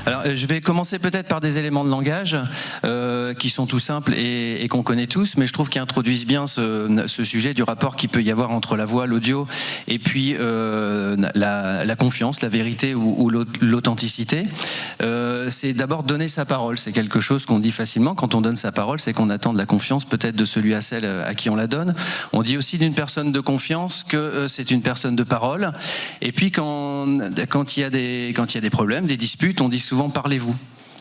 Alors, je vais commencer peut-être par des éléments de langage qui sont tout simples et qu'on connaît tous, mais je trouve qu'ils introduisent bien ce sujet du rapport qu'il peut y avoir entre la voix, l'audio, et puis la confiance, la vérité ou l'authenticité. C'est d'abord donner sa parole. C'est quelque chose qu'on dit facilement. Quand on donne sa parole, c'est qu'on attend de la confiance peut-être de celui à celle à qui on la donne. On dit aussi d'une personne de confiance que c'est une personne de parole. Et puis quand il y a des problèmes, des disputes, on dit souvent parlez-vous.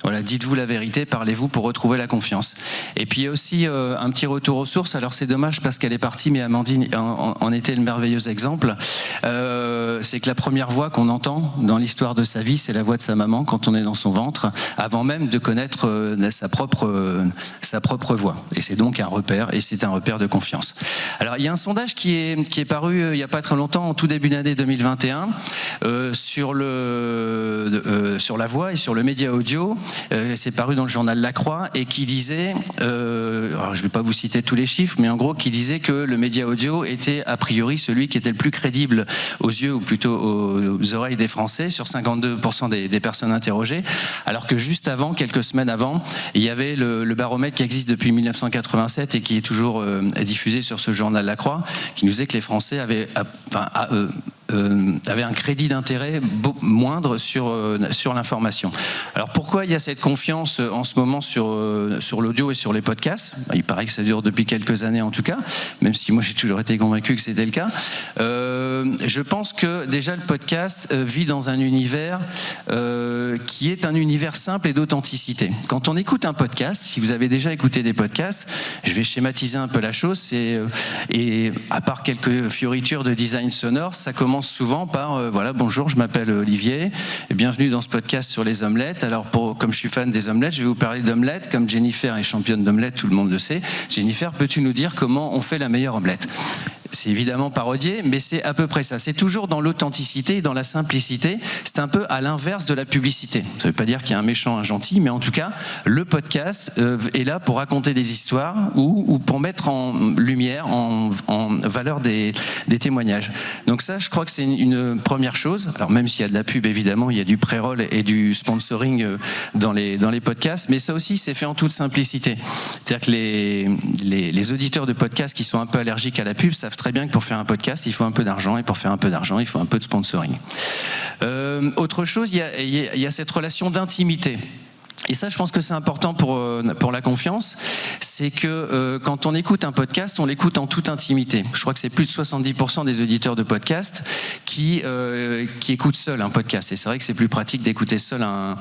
Voilà, dites-vous la vérité, parlez-vous pour retrouver la confiance. Et puis il y a aussi un petit retour aux sources. Alors c'est dommage parce qu'elle est partie, mais Amandine en était le merveilleux exemple. C'est que la première voix qu'on entend dans l'histoire de sa vie, c'est la voix de sa maman quand on est dans son ventre, avant même de connaître sa propre voix. Et c'est donc un repère, et c'est un repère de confiance. Alors il y a un sondage qui est paru il n'y a pas très longtemps, en tout début d'année 2021, sur la voix et sur le média audio. C'est paru dans le journal La Croix et qui disait, alors je ne vais pas vous citer tous les chiffres, mais en gros qui disait que le média audio était a priori celui qui était le plus crédible aux yeux ou plutôt aux oreilles des Français sur 52% des personnes interrogées, alors que juste avant, quelques semaines avant, il y avait le baromètre qui existe depuis 1987 et qui est toujours diffusé sur ce journal La Croix, qui nous disait que les Français avaient un crédit d'intérêt moindre sur l'information. Alors pourquoi il y a cette confiance en ce moment sur l'audio et sur les podcasts? Il paraît que ça dure depuis quelques années en tout cas, même si moi j'ai toujours été convaincu que c'était le cas. Je pense que déjà le podcast vit dans un univers qui est un univers simple et d'authenticité. Quand on écoute un podcast, si vous avez déjà écouté des podcasts, je vais schématiser un peu la chose, et à part quelques fioritures de design sonore, ça commence souvent par voilà, bonjour, je m'appelle Olivier et bienvenue dans ce podcast sur les omelettes. Alors comme je suis fan des omelettes, je vais vous parler d'omelettes. Comme Jennifer est championne d'omelettes, tout le monde le sait. Jennifer, peux-tu nous dire comment on fait la meilleure omelette? C'est évidemment parodié, mais c'est à peu près ça. C'est toujours dans l'authenticité et dans la simplicité. C'est un peu à l'inverse de la publicité. Ça ne veut pas dire qu'il y a un méchant, un gentil, mais en tout cas, le podcast est là pour raconter des histoires ou pour mettre en lumière, en valeur des témoignages. Donc ça, je crois que c'est une première chose. Alors même s'il y a de la pub, évidemment, il y a du pré-roll et du sponsoring dans les podcasts, mais ça aussi, c'est fait en toute simplicité. C'est-à-dire que les auditeurs de podcasts qui sont un peu allergiques à la pub savent très bien que pour faire un podcast, il faut un peu d'argent, et pour faire un peu d'argent, il faut un peu de sponsoring. Autre chose, il y a cette relation d'intimité. Et ça, je pense que c'est important pour la confiance, c'est que quand on écoute un podcast, on l'écoute en toute intimité. Je crois que c'est plus de 70% des auditeurs de podcast qui écoutent seul un podcast. Et c'est vrai que c'est plus pratique d'écouter seul un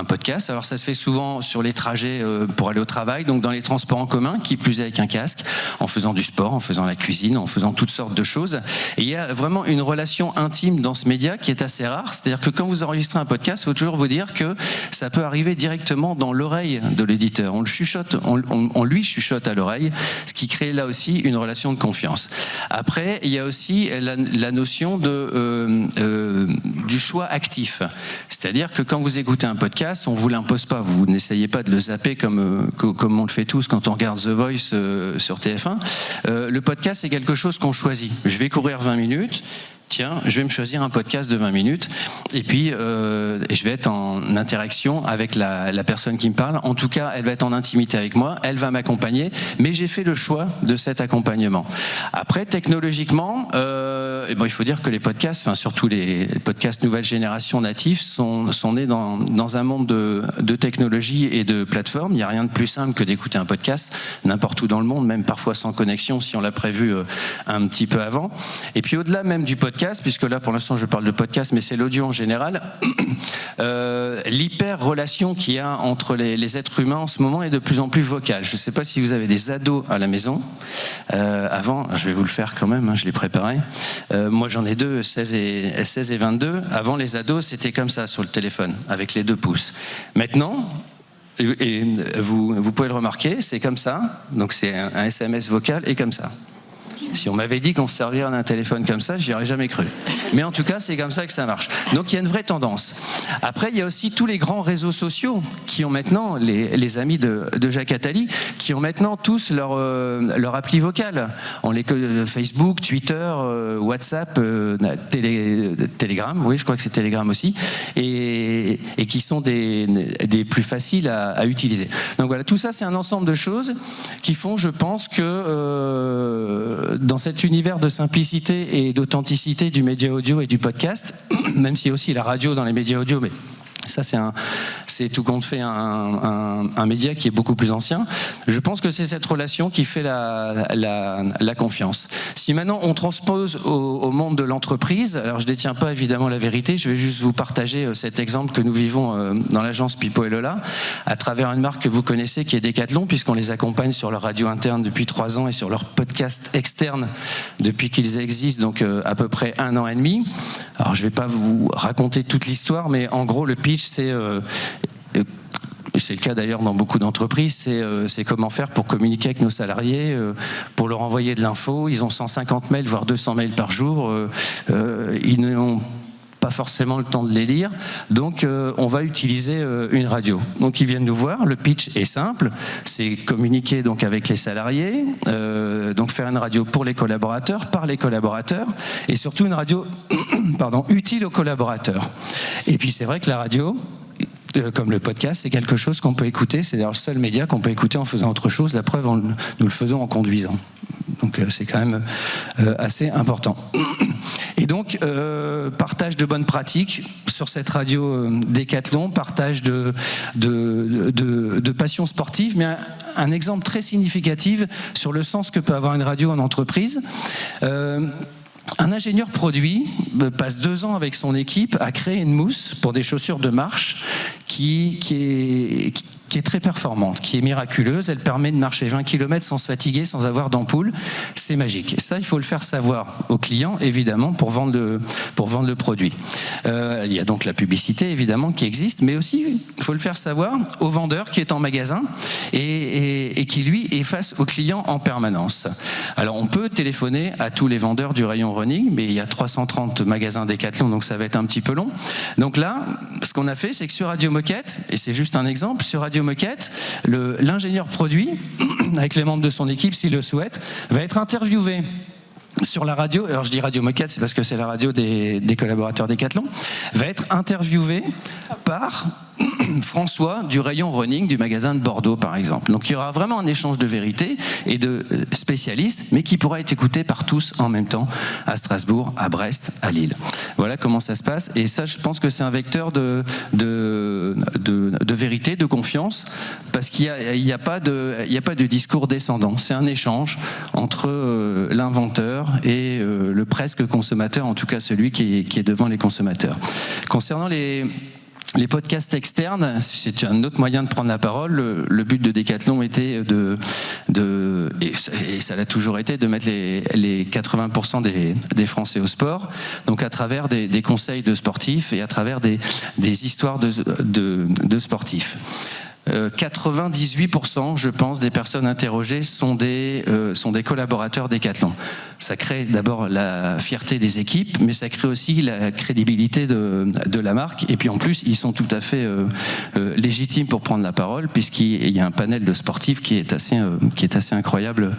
podcast. Alors ça se fait souvent sur les trajets pour aller au travail, donc dans les transports en commun, qui plus est avec un casque, en faisant du sport, en faisant la cuisine, en faisant toutes sortes de choses. Et il y a vraiment une relation intime dans ce média qui est assez rare. C'est-à-dire que quand vous enregistrez un podcast, il faut toujours vous dire que ça peut arriver directement dans l'oreille de l'éditeur. On le chuchote, on lui chuchote à l'oreille, ce qui crée là aussi une relation de confiance. Après, il y a aussi la notion du choix actif. C'est-à-dire que quand vous écoutez un podcast, on ne vous l'impose pas. Vous n'essayez pas de le zapper comme on le fait tous quand on regarde The Voice sur TF1. Le podcast, c'est quelque chose qu'on choisit. Je vais courir 20 minutes. Tiens, je vais me choisir un podcast de 20 minutes et puis je vais être en interaction avec la personne qui me parle. En tout cas, elle va être en intimité avec moi, elle va m'accompagner, mais j'ai fait le choix de cet accompagnement. Après, technologiquement, il faut dire que les podcasts, surtout les podcasts nouvelle génération natifs, sont nés dans un monde de technologie et de plateformes. Il n'y a rien de plus simple que d'écouter un podcast n'importe où dans le monde, même parfois sans connexion si on l'a prévu un petit peu avant. Et puis au-delà même du podcast, puisque là pour l'instant je parle de podcast, mais c'est l'audio en général, l'hyper-relation qu'il y a entre les êtres humains en ce moment est de plus en plus vocale. Je ne sais pas si vous avez des ados à la maison. Avant, je vais vous le faire quand même, je l'ai préparé. Moi j'en ai deux, 16 et 22. Avant les ados, c'était comme ça sur le téléphone, avec les 2 pouces. Maintenant, et vous pouvez le remarquer, c'est comme ça, donc c'est un SMS vocal et comme ça. Si on m'avait dit qu'on se servirait d'un téléphone comme ça, j'y aurais jamais cru. Mais en tout cas, c'est comme ça que ça marche. Donc il y a une vraie tendance. Après, il y a aussi tous les grands réseaux sociaux qui ont maintenant, les amis de Jacques Attali, qui ont maintenant tous leur appli vocale. Facebook, Twitter, WhatsApp, Telegram, oui, je crois que c'est Telegram aussi. Et et qui sont des plus faciles à utiliser. Donc voilà, tout ça c'est un ensemble de choses qui font, je pense, que dans cet univers de simplicité et d'authenticité du média audio et du podcast, même s'il y a aussi la radio dans les médias audio, mais ça, c'est tout compte fait un média qui est beaucoup plus ancien. Je pense que c'est cette relation qui fait la confiance. Si maintenant on transpose au monde de l'entreprise, alors je ne détiens pas évidemment la vérité, je vais juste vous partager cet exemple que nous vivons dans l'agence Pipo et Lola, à travers une marque que vous connaissez qui est Decathlon, puisqu'on les accompagne sur leur radio interne depuis 3 ans et sur leur podcast externe depuis qu'ils existent, donc à peu près 1 an et demi. Alors je ne vais pas vous raconter toute l'histoire, mais en gros le pitch c'est le cas d'ailleurs dans beaucoup d'entreprises, c'est comment faire pour communiquer avec nos salariés, pour leur envoyer de l'info. Ils ont 150 mails, voire 200 mails par jour. Ils n'ont pas forcément le temps de les lire, donc on va utiliser une radio. Donc ils viennent nous voir, le pitch est simple, c'est communiquer donc avec les salariés, donc faire une radio pour les collaborateurs, par les collaborateurs, et surtout une radio utile aux collaborateurs. Et puis c'est vrai que la radio, comme le podcast, c'est quelque chose qu'on peut écouter, c'est d'ailleurs le seul média qu'on peut écouter en faisant autre chose, la preuve, nous le faisons en conduisant. Donc c'est quand même assez important. Et donc, partage de bonnes pratiques sur cette radio Decathlon, partage de passion sportive, mais un exemple très significatif sur le sens que peut avoir une radio en entreprise. Un ingénieur produit passe 2 ans avec son équipe à créer une mousse pour des chaussures de marche qui est très performante, qui est miraculeuse. Elle permet de marcher 20 km sans se fatiguer, sans avoir d'ampoule. C'est magique. Et ça, il faut le faire savoir aux clients, évidemment, pour vendre le produit. Il y a donc la publicité, évidemment, qui existe, mais aussi, il faut le faire savoir au vendeur qui est en magasin et qui, lui, est face aux clients en permanence. Alors, on peut téléphoner à tous les vendeurs du rayon running, mais il y a 330 magasins Decathlon, donc ça va être un petit peu long. Donc là, ce qu'on a fait, c'est que sur Radio Moquette, et c'est juste un exemple, sur Radio Moquette, l'ingénieur produit, avec les membres de son équipe, s'il le souhaite, va être interviewé sur la radio. Alors je dis Radio Moquette, c'est parce que c'est la radio des collaborateurs Decathlon, va être interviewé par François du rayon running du magasin de Bordeaux, par exemple. Donc il y aura vraiment un échange de vérité et de spécialistes, mais qui pourra être écouté par tous en même temps, à Strasbourg, à Brest, à Lille. Voilà comment ça se passe. Et ça, je pense que c'est un vecteur de vérité, de confiance, parce qu'il n'y a pas de discours descendant. C'est un échange entre l'inventeur et le presque consommateur, en tout cas celui qui est devant les consommateurs. Concernant les podcasts externes, c'est un autre moyen de prendre la parole. Le but de Decathlon était et ça l'a toujours été, de mettre les 80% des Français au sport, donc à travers des conseils de sportifs et à travers des histoires de sportifs. 98%, je pense, des personnes interrogées sont des collaborateurs Decathlon. Ça crée d'abord la fierté des équipes, mais ça crée aussi la crédibilité de la marque. Et puis en plus, ils sont tout à fait légitimes pour prendre la parole, puisqu'il y a un panel de sportifs qui est assez incroyable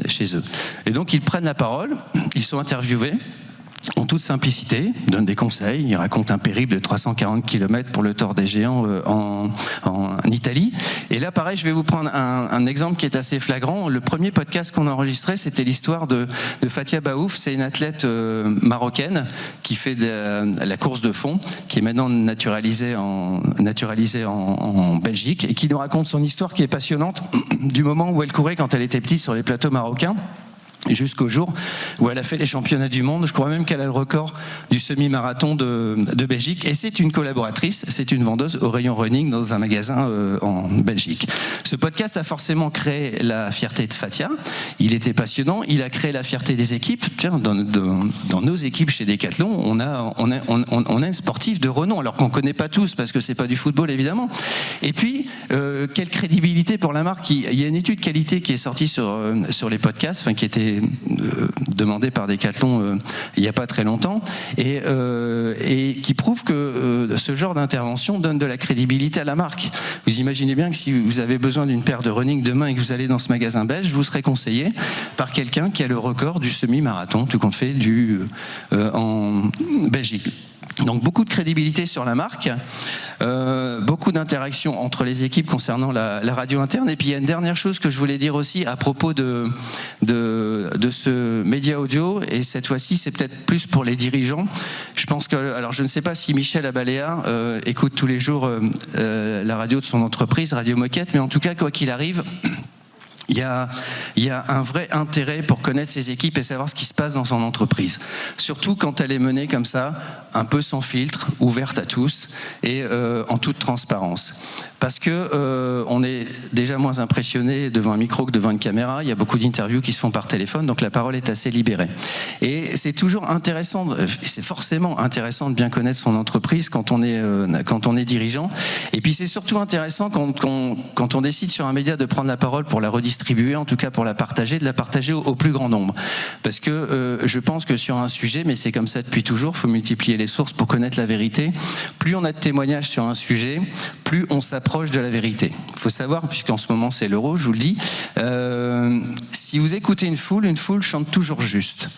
chez eux. Et donc ils prennent la parole, ils sont interviewés en toute simplicité, donnent des conseils, ils racontent un périple de 340 km pour le Tour des Géants en Italie. Et là, pareil, je vais vous prendre un exemple qui est assez flagrant. Le premier podcast qu'on a enregistré, c'était l'histoire de Fatia Baouf. C'est une athlète marocaine qui fait la course de fond, qui est maintenant naturalisée en Belgique, et qui nous raconte son histoire qui est passionnante du moment où elle courait quand elle était petite sur les plateaux marocains, jusqu'au jour où elle a fait les championnats du monde. Je crois même qu'elle a le record du semi-marathon de Belgique. Et c'est une collaboratrice, c'est une vendeuse au rayon running dans un magasin en Belgique. Ce podcast a forcément créé la fierté de Fatia. Il était passionnant. Il a créé la fierté des équipes. Tiens, dans nos équipes chez Decathlon, on a un sportif de renom, alors qu'on ne connaît pas tous, parce que c'est pas du football, évidemment. Et puis, quelle crédibilité pour la marque. Il y a une étude qualité qui est sortie sur les podcasts, enfin, qui était demandé par Decathlon il n'y a pas très longtemps, et qui prouve que ce genre d'intervention donne de la crédibilité à la marque. Vous imaginez bien que si vous avez besoin d'une paire de running demain et que vous allez dans ce magasin belge, vous serez conseillé par quelqu'un qui a le record du semi-marathon, tout compte fait, en Belgique. Donc beaucoup de crédibilité sur la marque. Beaucoup d'interactions entre les équipes concernant la radio interne. Et puis il y a une dernière chose que je voulais dire aussi à propos de ce média audio, et cette fois-ci c'est peut-être plus pour les dirigeants. Je pense que, alors je ne sais pas si Michel Abaléa écoute tous les jours la radio de son entreprise, Radio Moquette, mais en tout cas quoi qu'il arrive, il y a un vrai intérêt pour connaître ses équipes et savoir ce qui se passe dans son entreprise. Surtout quand elle est menée comme ça, un peu sans filtre, ouverte à tous et en toute transparence. Parce que on est déjà moins impressionné devant un micro que devant une caméra. Il y a beaucoup d'interviews qui se font par téléphone, donc la parole est assez libérée. Et c'est toujours intéressant, c'est forcément intéressant de bien connaître son entreprise quand on est dirigeant. Et puis c'est surtout intéressant quand on décide sur un média de prendre la parole pour la redistribuer, en tout cas pour la partager, de la partager au plus grand nombre. Parce que je pense que sur un sujet, mais c'est comme ça depuis toujours, il faut multiplier les sources pour connaître la vérité. Plus on a de témoignages sur un sujet, plus on s'approche de la vérité. Il faut savoir, puisqu'en ce moment c'est l'Euro, je vous le dis, si vous écoutez une foule chante toujours juste.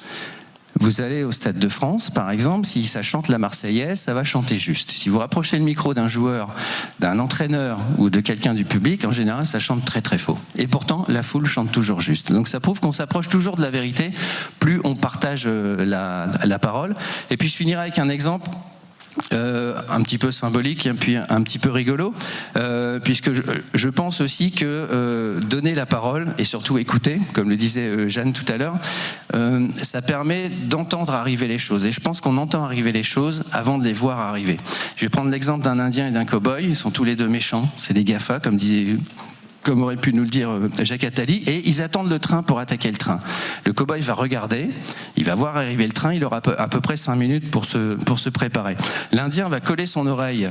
Vous allez au Stade de France, par exemple, si ça chante la Marseillaise, ça va chanter juste. Si vous rapprochez le micro d'un joueur, d'un entraîneur ou de quelqu'un du public, en général, ça chante très très faux. Et pourtant, la foule chante toujours juste. Donc ça prouve qu'on s'approche toujours de la vérité, plus on partage la parole. Et puis je finirai avec un exemple un petit peu symbolique et puis un petit peu rigolo, puisque je pense aussi que donner la parole et surtout écouter, comme le disait Jeanne tout à l'heure, ça permet d'entendre arriver les choses. Et je pense qu'on entend arriver les choses avant de les voir arriver. Je vais prendre l'exemple d'un Indien et d'un cow-boy. Ils sont tous les deux méchants, c'est des GAFA, comme aurait pu nous le dire Jacques Attali, et ils attendent le train pour attaquer le train. Le cow-boy va regarder, il va voir arriver le train, il aura à peu près 5 minutes pour se préparer. L'Indien va coller son oreille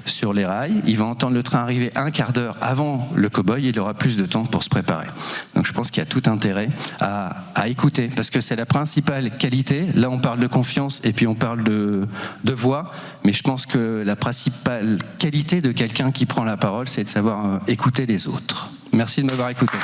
sur les rails, il va entendre le train arriver un quart d'heure avant le cow-boy, il aura plus de temps pour se préparer. Donc je pense qu'il y a tout intérêt à écouter, parce que c'est la principale qualité. Là on parle de confiance et puis on parle de voix, mais je pense que la principale qualité de quelqu'un qui prend la parole, c'est de savoir écouter les autres. Merci de m'avoir écouté.